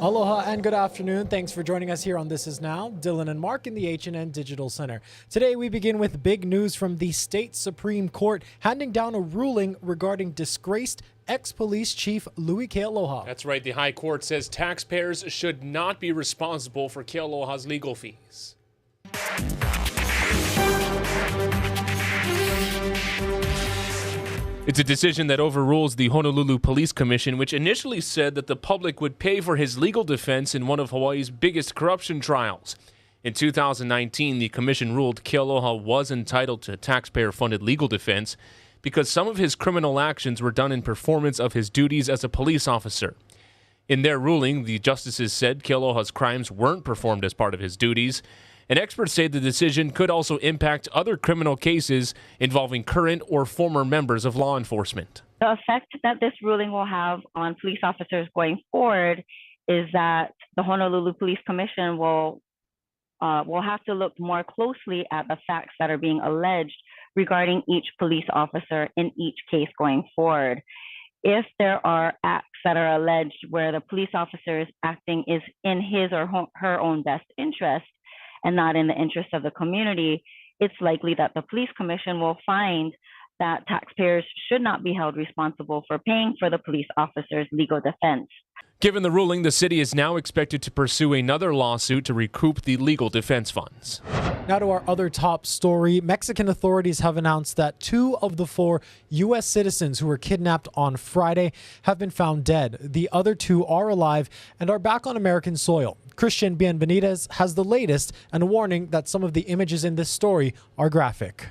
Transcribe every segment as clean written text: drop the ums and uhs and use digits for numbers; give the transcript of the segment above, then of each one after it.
Aloha and good afternoon. Thanks for joining us here on This Is Now. Dylan and Mark in the H&N Digital Center. Today we begin with big news from the state Supreme Court handing down a ruling regarding disgraced ex-police Chief Louis Kealoha. That's right. The High Court says taxpayers should not be responsible for Kealoha's legal fees. It's a decision that overrules the Honolulu Police Commission, which initially said that the public would pay for his legal defense in one of Hawaii's biggest corruption trials. In 2019, the commission ruled Kealoha was entitled to taxpayer-funded legal defense because some of his criminal actions were done in performance of his duties as a police officer. In their ruling, the justices said Kealoha's crimes weren't performed as part of his duties, and experts say the decision could also impact other criminal cases involving current or former members of law enforcement. The effect that this ruling will have on police officers going forward is that the Honolulu Police Commission will have to look more closely at the facts that are being alleged regarding each police officer in each case going forward. If there are acts that are alleged where the police officer is acting is in his or her own best interest, and not in the interest of the community, it's likely that the police commission will find that taxpayers should not be held responsible for paying for the police officer's legal defense. Given the ruling, the city is now expected to pursue another lawsuit to recoup the legal defense funds. Now to our other top story. Mexican authorities have announced that 2 of the 4 U.S. citizens who were kidnapped on Friday have been found dead. The other 2 are alive and are back on American soil. Christian Bienvenides has the latest and a warning that some of the images in this story are graphic.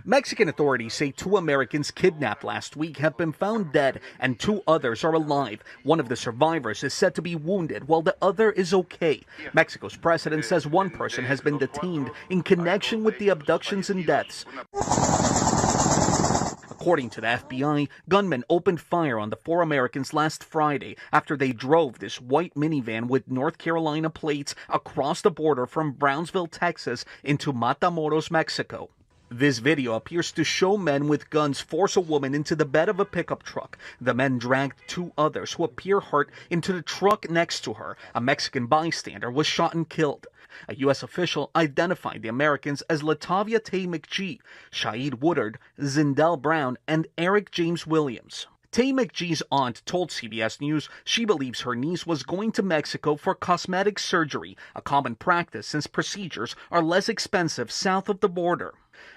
Mexican authorities say 2 Americans kidnapped last week have been found dead and 2 others are alive. One of the survivors is said to be wounded while the other is okay. Mexico's president says 1 person has been detained in connection with the abductions and deaths. According to the FBI, gunmen opened fire on the 4 Americans last Friday after they drove this white minivan with North Carolina plates across the border from Brownsville, Texas into Matamoros, Mexico. This video appears to show men with guns force a woman into the bed of a pickup truck. The men dragged 2 others who appear hurt into the truck next to her. A Mexican bystander was shot and killed. A U.S. official identified the Americans as Latavia Tay McGee, Shaid Woodard, Zindell Brown, and Eric James Williams. Tay McGee's aunt told CBS News she believes her niece was going to Mexico for cosmetic surgery, a common practice since procedures are less expensive south of the border.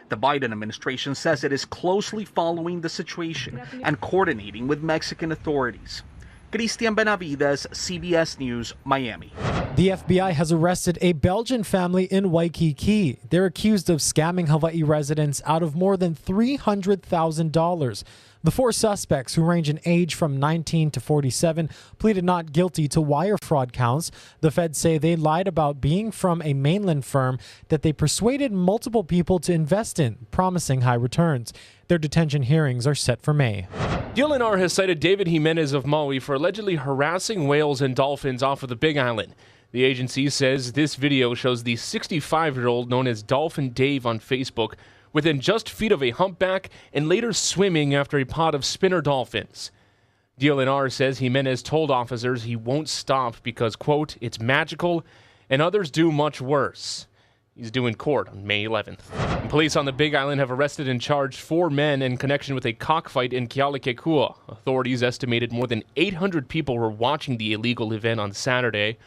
The Biden administration says it is closely following the situation and coordinating with Mexican authorities. Christian Benavides, CBS News, Miami. The FBI has arrested a Belgian family in Waikiki. They're accused of scamming Hawaii residents out of more than $300,000. The 4 suspects, who range in age from 19 to 47, pleaded not guilty to wire fraud counts. The feds say they lied about being from a mainland firm that they persuaded multiple people to invest in, promising high returns. Their detention hearings are set for May. DLNR has cited David Jimenez of Maui for allegedly harassing whales and dolphins off of the Big Island. The agency says this video shows the 65-year-old known as Dolphin Dave on Facebook within just feet of a humpback and later swimming after a pod of spinner dolphins. DLNR says Jimenez told officers he won't stop because, quote, it's magical and others do much worse. He's due in court on May 11th. And police on the Big Island have arrested and charged 4 men in connection with a cockfight in Kealakekua. Authorities estimated more than 800 people were watching the illegal event on Saturday.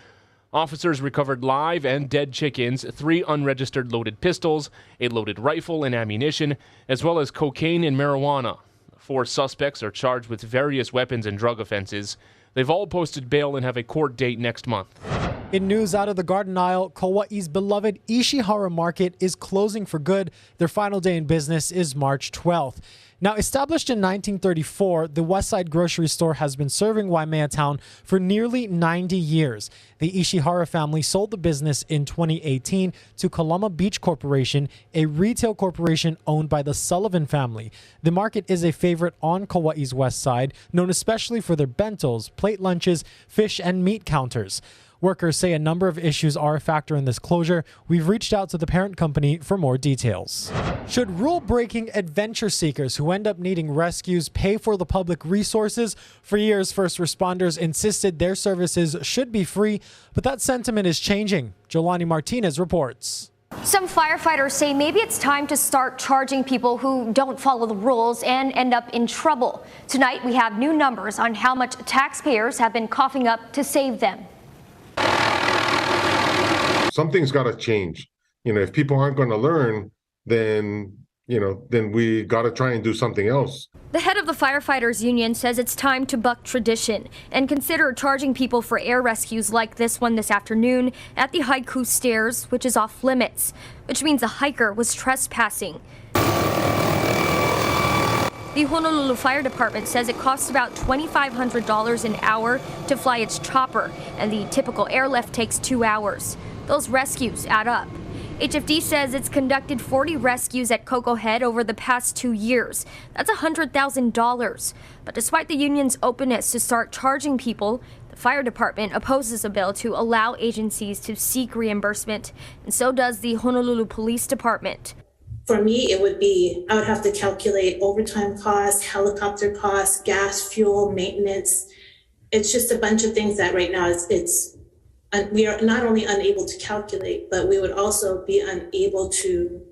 Officers recovered live and dead chickens, 3 unregistered loaded pistols, a loaded rifle and ammunition, as well as cocaine and marijuana. 4 suspects are charged with various weapons and drug offenses. They've all posted bail and have a court date next month. In news out of the Garden Isle, Kauai's beloved Ishihara Market is closing for good. Their final day in business is March 12th. Now, established in 1934, the Westside grocery store has been serving Waimea Town for nearly 90 years. The Ishihara family sold the business in 2018 to Kalama Beach Corporation, a retail corporation owned by the Sullivan family. The market is a favorite on Kauai's west side, known especially for their bentos, plate lunches, fish and meat counters. Workers say a number of issues are a factor in this closure. We've reached out to the parent company for more details. Should rule-breaking adventure seekers who end up needing rescues pay for the public resources? For years, first responders insisted their services should be free, but that sentiment is changing. Jolani Martinez reports. Some firefighters say maybe it's time to start charging people who don't follow the rules and end up in trouble. Tonight, we have new numbers on how much taxpayers have been coughing up to save them. Something's got to change. If people aren't going to learn, then we got to try and do something else. The head of the firefighters union says it's time to buck tradition and consider charging people for air rescues like this one this afternoon at the Haiku Stairs, which is off limits, which means a hiker was trespassing. The Honolulu Fire Department says it costs about $2,500 an hour to fly its chopper, and the typical airlift takes 2 hours. Those rescues add up. HFD says it's conducted 40 rescues at Coco Head over the past 2 years. That's $100,000. But despite the union's openness to start charging people, the fire department opposes a bill to allow agencies to seek reimbursement, and so does the Honolulu Police Department. For me, I would have to calculate overtime costs, helicopter costs, gas, fuel, maintenance. It's just a bunch of things that right now we are not only unable to calculate, but we would also be unable to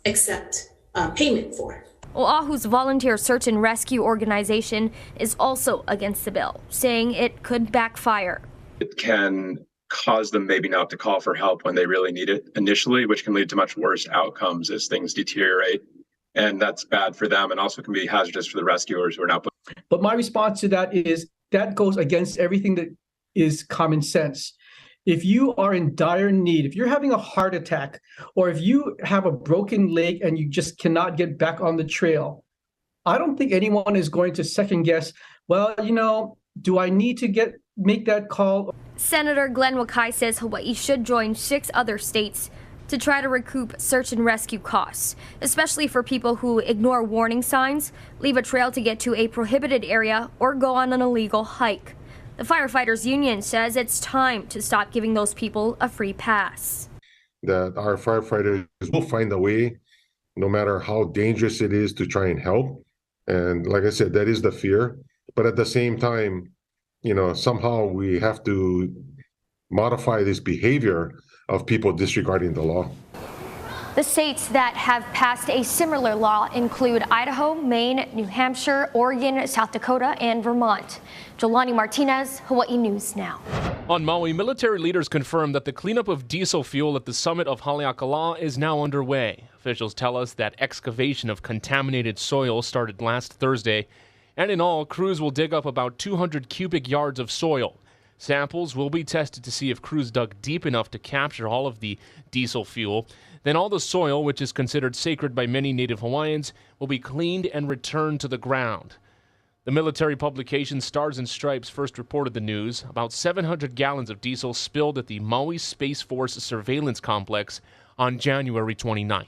accept payment for. Oahu's volunteer search and rescue organization is also against the bill, saying it could backfire. It can cause them maybe not to call for help when they really need it initially, which can lead to much worse outcomes as things deteriorate. And that's bad for them and also can be hazardous for the rescuers who are now. But my response to that is that goes against everything that is common sense. If you are in dire need, if you're having a heart attack, or if you have a broken leg and you just cannot get back on the trail, I don't think anyone is going to second guess, well, do I need to make that call? Senator Glenn Wakai says Hawaii should join 6 other states to try to recoup search and rescue costs, especially for people who ignore warning signs, leave a trail to get to a prohibited area, or go on an illegal hike. The firefighters union says it's time to stop giving those people a free pass. That our firefighters will find a way, no matter how dangerous it is, to try and help. And like I said, that is the fear. But at the same time, somehow we have to modify this behavior of people disregarding the law. The states that have passed a similar law include Idaho, Maine, New Hampshire, Oregon, South Dakota, and Vermont. Jolani Martinez, Hawaii News Now. On Maui, military leaders confirmed that the cleanup of diesel fuel at the summit of Haleakala is now underway. Officials tell us that excavation of contaminated soil started last Thursday, and in all, crews will dig up about 200 cubic yards of soil. Samples will be tested to see if crews dug deep enough to capture all of the diesel fuel. Then all the soil, which is considered sacred by many Native Hawaiians, will be cleaned and returned to the ground. The military publication Stars and Stripes first reported the news. About 700 gallons of diesel spilled at the Maui Space Force Surveillance Complex on January 29th.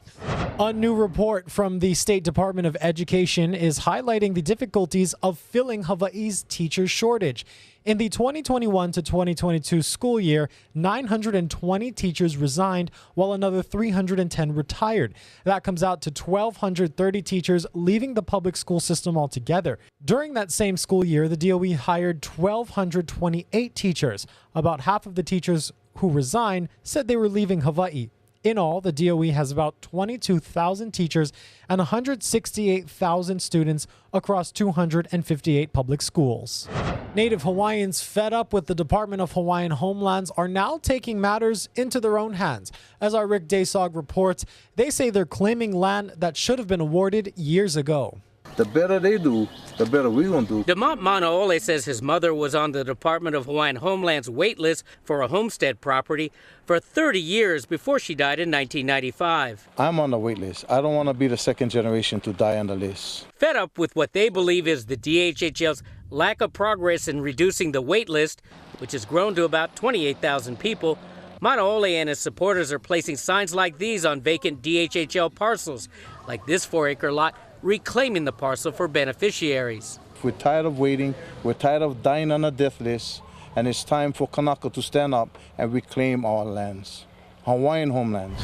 A new report from the State Department of Education is highlighting the difficulties of filling Hawaii's teacher shortage. In the 2021 to 2022 school year, 920 teachers resigned, while another 310 retired. That comes out to 1,230 teachers leaving the public school system altogether. During that same school year, the DOE hired 1,228 teachers. About half of the teachers who resigned said they were leaving Hawaii. In all, the DOE has about 22,000 teachers and 168,000 students across 258 public schools. Native Hawaiians fed up with the Department of Hawaiian Homelands are now taking matters into their own hands. As our Rick Daysog reports, they say they're claiming land that should have been awarded years ago. The better they do, the better we're going to do. Demont Manaole says his mother was on the Department of Hawaiian Homeland's wait list for a homestead property for 30 years before she died in 1995. I'm on the wait list. I don't want to be the second generation to die on the list. Fed up with what they believe is the DHHL's lack of progress in reducing the wait list, which has grown to about 28,000 people, Manaole and his supporters are placing signs like these on vacant DHHL parcels, like this 4-acre lot, reclaiming the parcel for beneficiaries. We're tired of waiting. We're tired of dying on a death list and it's time for Kanaka to stand up and reclaim our lands, Hawaiian homelands.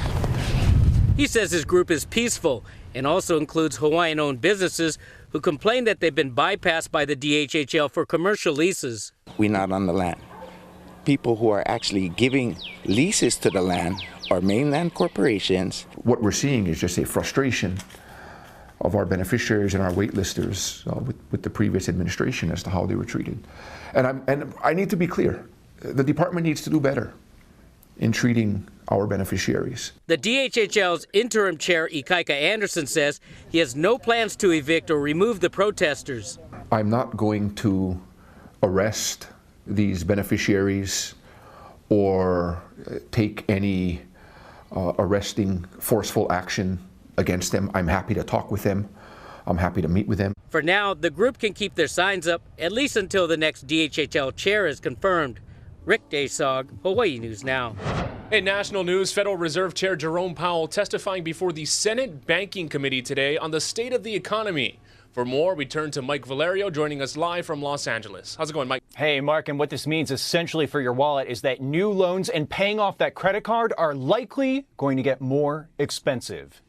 He says his group is peaceful and also includes Hawaiian-owned businesses who complain that they've been bypassed by the DHHL for commercial leases. We're not on the land. People who are actually giving leases to the land are mainland corporations. What we're seeing is just a frustration of our beneficiaries and our waitlisters with the previous administration as to how they were treated. And I need to be clear, the department needs to do better in treating our beneficiaries. The DHHL's interim chair, Ikaika Anderson, says he has no plans to evict or remove the protesters. I'm not going to arrest these beneficiaries or take any arresting, forceful action against them. I'm happy to talk with them. I'm happy to meet with them. For now, the group can keep their signs up at least until the next DHHL chair is confirmed. Rick Daysog, Hawaii News Now. In national news, Federal Reserve Chair Jerome Powell testifying before the Senate Banking Committee today on the state of the economy. For more, we turn to Mike Valerio joining us live from Los Angeles. How's it going, Mike? Hey, Mark, and what this means essentially for your wallet is that new loans and paying off that credit card are likely going to get more expensive.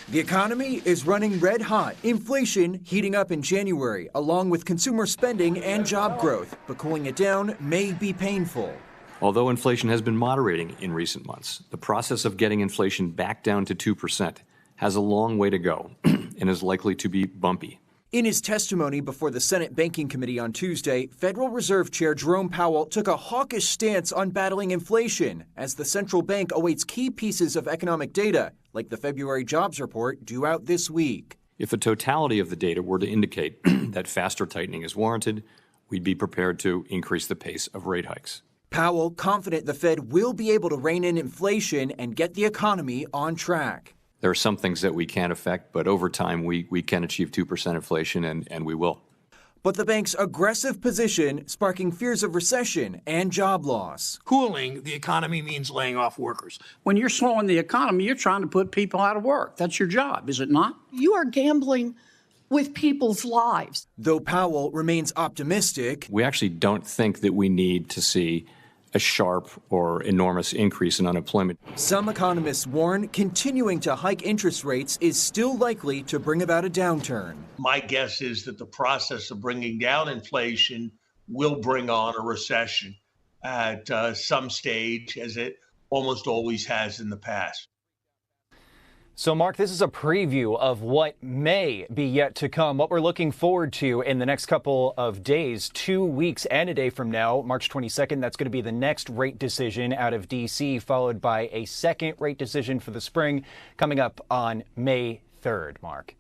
The economy is running red hot. Inflation heating up in January, along with consumer spending and job growth. But cooling it down may be painful. Although inflation has been moderating in recent months, the process of getting inflation back down to 2% has a long way to go and is likely to be bumpy. In his testimony before the Senate Banking Committee on Tuesday, Federal Reserve Chair Jerome Powell took a hawkish stance on battling inflation as the central bank awaits key pieces of economic data, like the February jobs report due out this week. If the totality of the data were to indicate that faster tightening is warranted, we'd be prepared to increase the pace of rate hikes. Powell confident the Fed will be able to rein in inflation and get the economy on track. There are some things that we can't affect, but over time we can achieve 2% inflation, and we will. But the bank's aggressive position sparking fears of recession and job loss. Cooling the economy means laying off workers. When you're slowing the economy, you're trying to put people out of work. That's your job, is it not? You are gambling with people's lives. Though Powell remains optimistic, we actually don't think that we need to see a sharp or enormous increase in unemployment. Some economists warn continuing to hike interest rates is still likely to bring about a downturn. My guess is that the process of bringing down inflation will bring on a recession at some stage, as it almost always has in the past. So, Mark, this is a preview of what may be yet to come, what we're looking forward to in the next couple of days, 2 weeks and a day from now, March 22nd. That's going to be the next rate decision out of D.C., followed by a second rate decision for the spring coming up on May 3rd, Mark.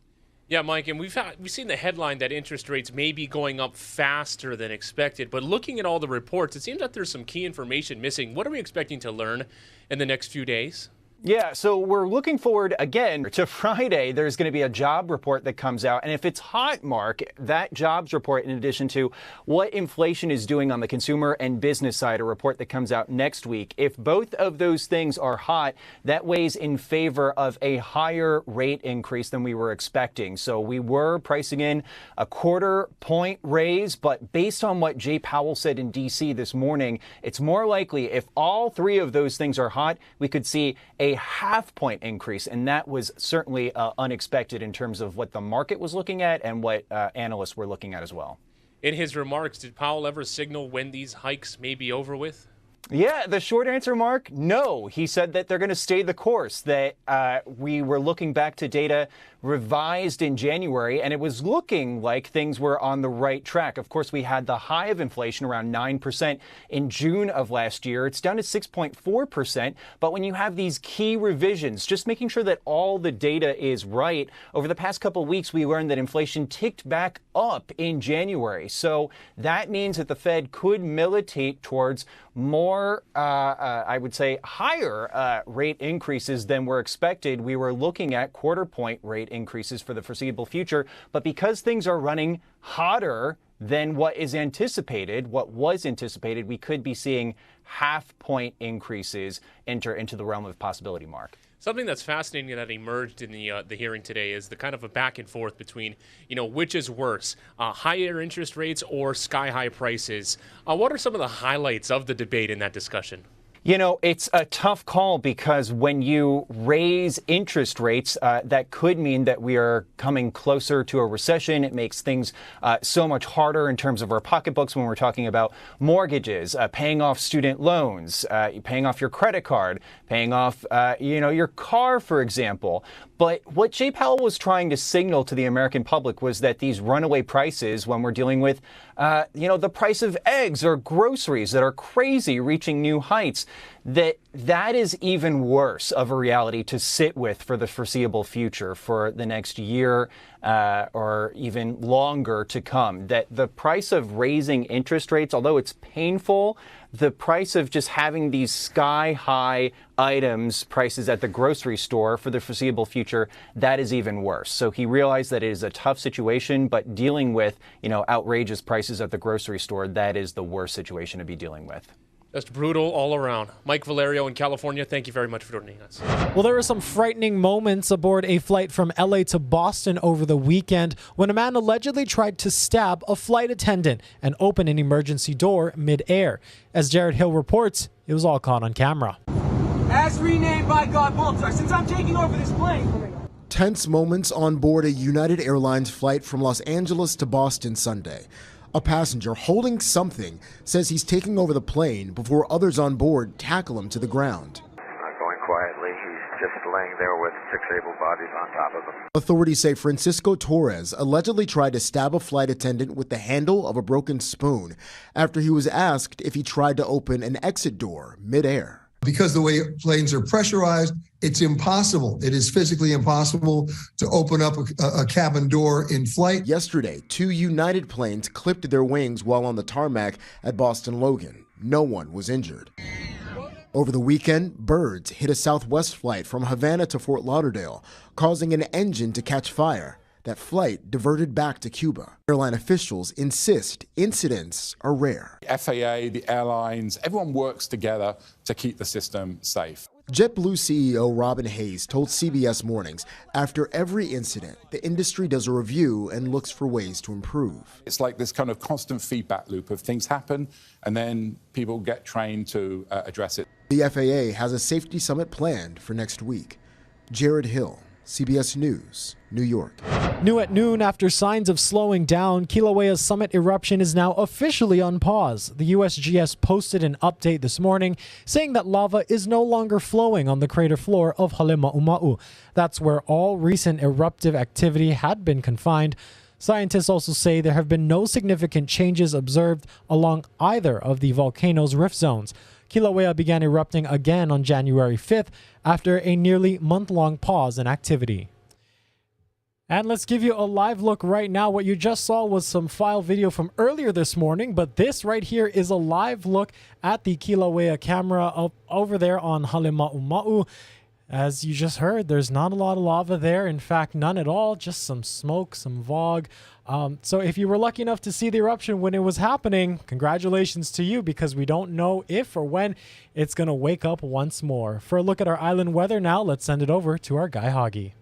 Yeah, Mike, and we've seen the headline that interest rates may be going up faster than expected. But looking at all the reports, it seems that there's some key information missing. What are we expecting to learn in the next few days? Yeah, so we're looking forward again to Friday. There's going to be a job report that comes out. And if it's hot, Mark, that jobs report, in addition to what inflation is doing on the consumer and business side, a report that comes out next week. If both of those things are hot, that weighs in favor of a higher rate increase than we were expecting. So we were pricing in a 1/4 point raise. But based on what Jay Powell said in D.C. this morning, it's more likely if all three of those things are hot, we could see a 1/2 point increase, and that was certainly unexpected in terms of what the market was looking at and what analysts were looking at as well. In his remarks, did Powell ever signal when these hikes may be over with? Yeah, the short answer, Mark, no. He said that they're going to stay the course, that we were looking back to data revised in January, and it was looking like things were on the right track. Of course, we had the high of inflation around 9% in June of last year. It's down to 6.4%. But when you have these key revisions, just making sure that all the data is right, over the past couple of weeks, we learned that inflation ticked back up in January. So that means that the Fed could militate towards more, I would say, higher rate increases than were expected. We were looking at 1/4 point rate increases for the foreseeable future. But because things are running hotter than what was anticipated, we could be seeing 1/2 point increases enter into the realm of possibility, Mark. Something that's fascinating that emerged in the hearing today is the kind of a back and forth between, which is worse, higher interest rates or sky-high prices. What are some of the highlights of the debate in that discussion? It's a tough call because when you raise interest rates, that could mean that we are coming closer to a recession. It makes things so much harder in terms of our pocketbooks when we're talking about mortgages, paying off student loans, paying off your credit card, paying off, your car, for example. But what Jay Powell was trying to signal to the American public was that these runaway prices, when we're dealing with, the price of eggs or groceries that are crazy, reaching new heights, that is even worse of a reality to sit with for the foreseeable future, for the next year or even longer to come. That the price of raising interest rates, although it's painful, the price of just having these sky-high items, prices at the grocery store for the foreseeable future, that is even worse. So he realized that it is a tough situation, but dealing with, outrageous prices at the grocery store, that is the worst situation to be dealing with. Just brutal all around. Mike Valerio in California, thank you very much for joining us. Well, there were some frightening moments aboard a flight from LA to Boston over the weekend when a man allegedly tried to stab a flight attendant and open an emergency door mid-air. As Jared Hill reports, it was all caught on camera. As renamed by God Baltar, since I'm taking over this plane. Tense moments on board a United Airlines flight from Los Angeles to Boston Sunday. A passenger holding something says he's taking over the plane before others on board tackle him to the ground. Not going quietly. He's just laying there with 6 able bodies on top of him. Authorities say Francisco Torres allegedly tried to stab a flight attendant with the handle of a broken spoon after he was asked if he tried to open an exit door midair. Because the way planes are pressurized, it's impossible. It is physically impossible to open up a cabin door in flight. Yesterday, 2 United planes clipped their wings while on the tarmac at Boston Logan. No one was injured. Over the weekend, birds hit a Southwest flight from Havana to Fort Lauderdale, causing an engine to catch fire. That flight diverted back to Cuba. Airline officials insist incidents are rare. The FAA, the airlines, everyone works together to keep the system safe. JetBlue CEO Robin Hayes told CBS Mornings, after every incident, the industry does a review and looks for ways to improve. It's like this kind of constant feedback loop of things happen and then people get trained to address it. The FAA has a safety summit planned for next week. Jared Hill, CBS News, New York. New at noon, after signs of slowing down, Kilauea's summit eruption is now officially on pause. The USGS posted an update this morning saying that lava is no longer flowing on the crater floor of Halema'uma'u. That's where all recent eruptive activity had been confined. Scientists also say there have been no significant changes observed along either of the volcano's rift zones. Kilauea began erupting again on January 5th after a nearly month-long pause in activity. And let's give you a live look right now. What you just saw was some file video from earlier this morning, but this right here is a live look at the Kilauea camera over there on Halema'uma'u. As you just heard, there's not a lot of lava there. In fact, none at all, just some smoke, some fog. So if you were lucky enough to see the eruption when it was happening, congratulations to you, because we don't know if or when it's going to wake up once more. For a look at our island weather now, let's send it over to our Guy Hoggy.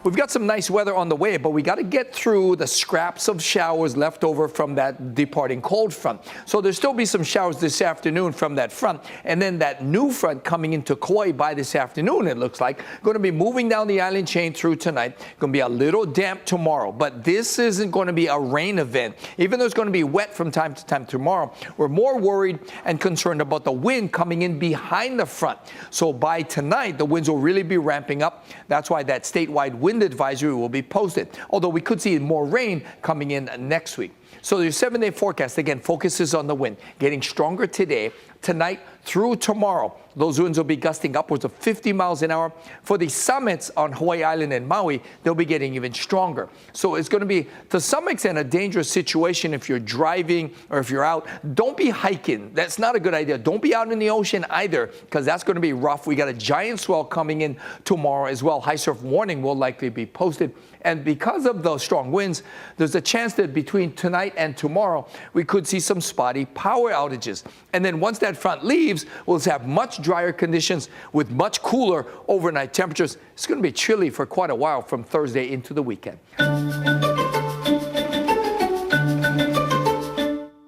We've got some nice weather on the way, but we got to get through the scraps of showers left over from that departing cold front. So there'll still be some showers this afternoon from that front. And then that new front coming into Kauai by this afternoon, it looks like, going to be moving down the island chain through tonight. Going to be a little damp tomorrow, but this isn't going to be a rain event. Even though it's going to be wet from time to time tomorrow, we're more worried and concerned about the wind coming in behind the front. So by tonight, the winds will really be ramping up. That's why that statewide wind advisory will be posted, although we could see more rain coming in next week. So your 7-day forecast, again, focuses on the wind, getting stronger today, tonight, through tomorrow. Those winds will be gusting upwards of 50 miles an hour. For the summits on Hawaii Island and Maui, they'll be getting even stronger. So it's going to be, to some extent, a dangerous situation if you're driving or if you're out. Don't be hiking. That's not a good idea. Don't be out in the ocean either, because that's going to be rough. We got a giant swell coming in tomorrow as well. High surf warning will likely be posted. And because of those strong winds, there's a chance that between tonight tonight and tomorrow, we could see some spotty power outages. And then once that front leaves, we'll have much drier conditions with much cooler overnight temperatures. It's going to be chilly for quite a while from Thursday into the weekend.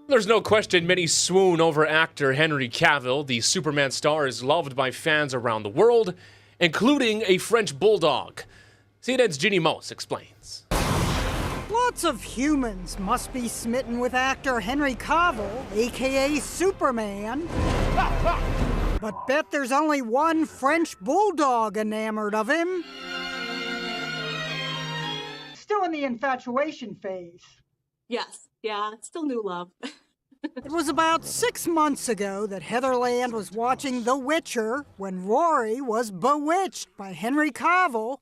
There's no question many swoon over actor Henry Cavill. The Superman star is loved by fans around the world, including a French bulldog. CNN's Ginny Mose explains. Lots of humans must be smitten with actor Henry Cavill, a.k.a. Superman. But bet there's only one French bulldog enamored of him. Still in the infatuation phase. Yes, yeah, it's still new love. It was about 6 months ago that Heather Land was watching The Witcher when Rory was bewitched by Henry Cavill.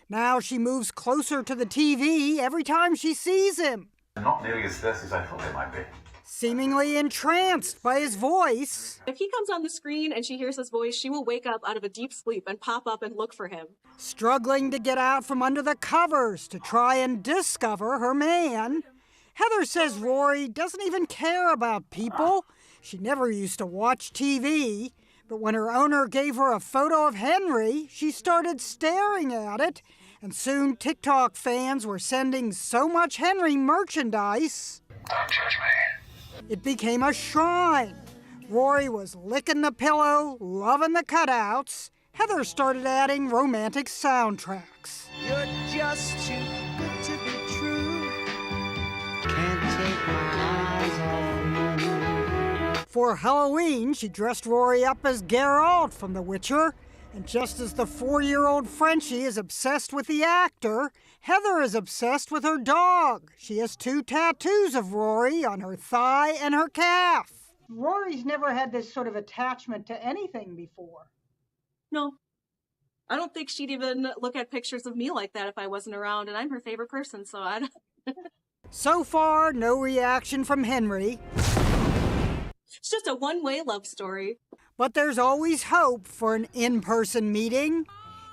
Now she moves closer to the TV every time she sees him. Not nearly as thirsty as I thought they might be. Seemingly entranced by his voice. If he comes on the screen and she hears his voice, she will wake up out of a deep sleep and pop up and look for him. Struggling to get out from under the covers to try and discover her man. Heather says Rory doesn't even care about people. She never used to watch TV, but when her owner gave her a photo of Henry, she started staring at it, and soon TikTok fans were sending so much Henry merchandise. Don't judge me. It became a shrine. Rory was licking the pillow, loving the cutouts. Heather started adding romantic soundtracks. You're just too good to be true. Can't take my eyes off you. For Halloween, she dressed Rory up as Geralt from The Witcher. And just as the 4-year-old Frenchie is obsessed with the actor, Heather is obsessed with her dog. She has 2 tattoos of Rory on her thigh and her calf. Rory's never had this sort of attachment to anything before. No. I don't think she'd even look at pictures of me like that if I wasn't around, and I'm her favorite person, so I don't... So far, no reaction from Henry. It's just a one-way love story. But there's always hope for an in-person meeting.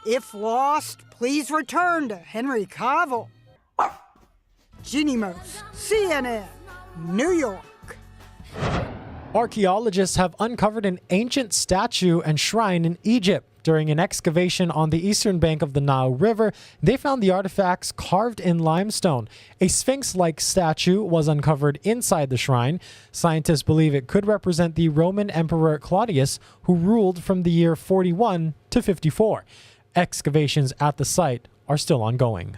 If lost, please return to Henry Cavill. Ginny Mose, CNN, New York. Archaeologists have uncovered an ancient statue and shrine in Egypt. During an excavation on the eastern bank of the Nile River, they found the artifacts carved in limestone. A sphinx-like statue was uncovered inside the shrine. Scientists believe it could represent the Roman Emperor Claudius, who ruled from the year 41 to 54. Excavations at the site are still ongoing.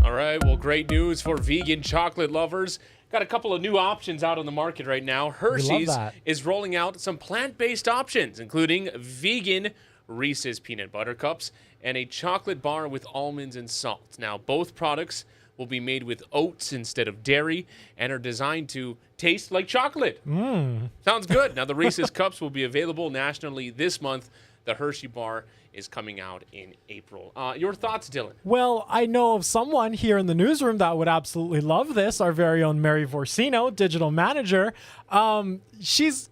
All right, well, great news for vegan chocolate lovers. Got a couple of new options out on the market right now. Hershey's is rolling out some plant-based options, including vegan Reese's peanut butter cups and a chocolate bar with almonds and salt. Now, both products will be made with oats instead of dairy and are designed to taste like chocolate. Sounds good. Now, the Reese's cups will be available nationally this month. The Hershey bar is coming out in April. Your thoughts, Dylan? Well, I know of someone here in the newsroom that would absolutely love this. Our very own Mary Vorsino, digital manager. She's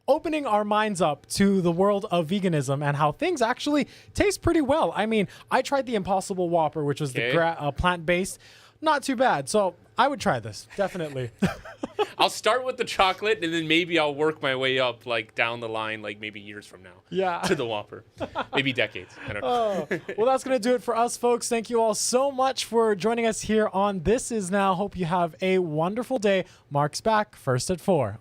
opening our minds up to the world of veganism and how things actually taste pretty well. I mean, I tried the Impossible Whopper, which was the plant-based. Not too bad. So I would try this, definitely. I'll start with the chocolate, and then maybe I'll work my way up, like, down the line, like, maybe years from now. To the Whopper. Maybe decades. I don't know. Well, that's going to do it for us, folks. Thank you all so much for joining us here on This Is Now. Hope you have a wonderful day. Mark's back, first at 4.